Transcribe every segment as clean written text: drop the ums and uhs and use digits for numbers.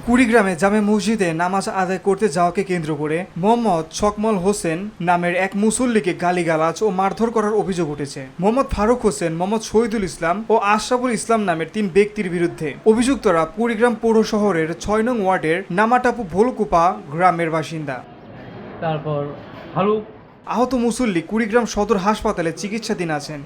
কুড়িগ্রামে জামে মসজিদে নামাজ আদায় করতে যাওয়াকে কেন্দ্র করে মোহাম্মদ ছকমল হোসেন নামের এক মুসল্লিকে গালিগালাজ ও মারধর করার অভিযোগ উঠেছে। মোহাম্মদ ফারুক হোসেন, মোহাম্মদ শহীদুল ইসলাম ও আশরাফুল ইসলাম নামের ৩ ব্যক্তির বিরুদ্ধে। অভিযুক্তরা কুড়িগ্রাম পৌর শহরের ৬ নং ওয়ার্ডের নামাটাপু ভোলকুপা গ্রামের বাসিন্দা। তারপর ভালো আহত মুসল্লি কুড়িগ্রাম সদর হাসপাতালে চিকিৎসাধীন আছেন।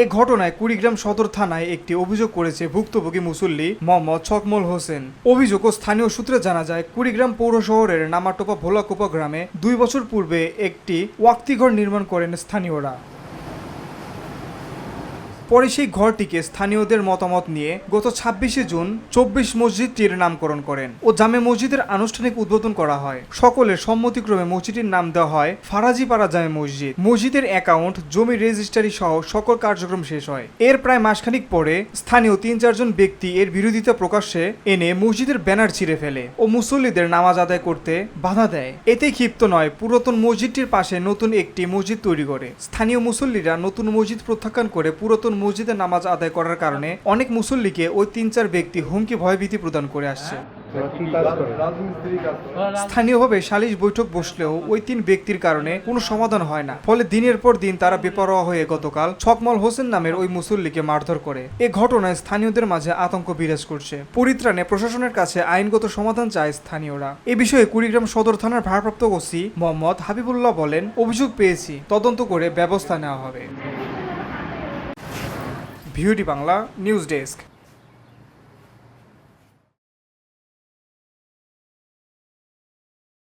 এ ঘটনায় কুড়িগ্রাম সদর থানায় একটি অভিযোগ করেছে ভুক্তভোগী মুসল্লি মোহাম্মদ ছকমল হোসেন। অভিযোগ ও স্থানীয় সূত্রে জানা যায়, কুড়িগ্রাম পৌর শহরের নামাটোপা ভোলাকোপা গ্রামে ২ বছর পূর্বে একটি ওয়াক্তিঘর নির্মাণ করেন স্থানীয়রা। পরে সেই ঘরটিকে স্থানীয়দের মতামত নিয়ে গত ২৬শে জুন ২৪ মসজিদটির নামকরণ করেন ও জামে মসজিদের আনুষ্ঠানিক উদ্বোধন করা হয়। সকলের সম্মতিক্রমে মসজিদটির নাম দেওয়া হয় ফারাজিপাড়া জামে মসজিদ। মসজিদের অ্যাকাউন্ট, জমি রেজিস্ট্রারি সহ সকল কার্যক্রম শেষ হয়। এর প্রায় মাসখানিক পরে স্থানীয় ৩-৪ জন ব্যক্তি এর বিরোধিতা প্রকাশ্যে এনে মসজিদের ব্যানার ছিঁড়ে ফেলে ও মুসল্লিদের নামাজ আদায় করতে বাধা দেয়। এতেই ক্ষিপ্ত নয়, পুরাতন মসজিদটির পাশে নতুন একটি মসজিদ তৈরি করে। স্থানীয় মুসল্লিরা নতুন মসজিদ প্রত্যাখ্যান করে পুরাতন মসজিদে নামাজ আদায় করার কারণে অনেক মুসল্লিকে ওই ৩-৪ ব্যক্তি হুমকি ভয়ভীতি প্রদান করে আসছে। স্থানীয়ভাবে সালিশ বৈঠক বসলেও ওই ৩ ব্যক্তির কারণে কোনো সমাধান হয় না। ফলে দিনের পর দিন তারা বেপরোয়া হয়ে গতকাল ছকমল হোসেন নামের ওই মুসল্লিকে মারধর করে। এ ঘটনায় স্থানীয়দের মাঝে আতঙ্ক বিরাজ করছে। পরিত্রাণে প্রশাসনের কাছে আইনগত সমাধান চায় স্থানীয়রা। এ বিষয়ে কুড়িগ্রাম সদর থানার ভারপ্রাপ্ত ওসি মোহাম্মদ হাবিবুল্লাহ বলেন, অভিযোগ পেয়েছি, তদন্ত করে ব্যবস্থা নেওয়া হবে। VOD Bangla news desk.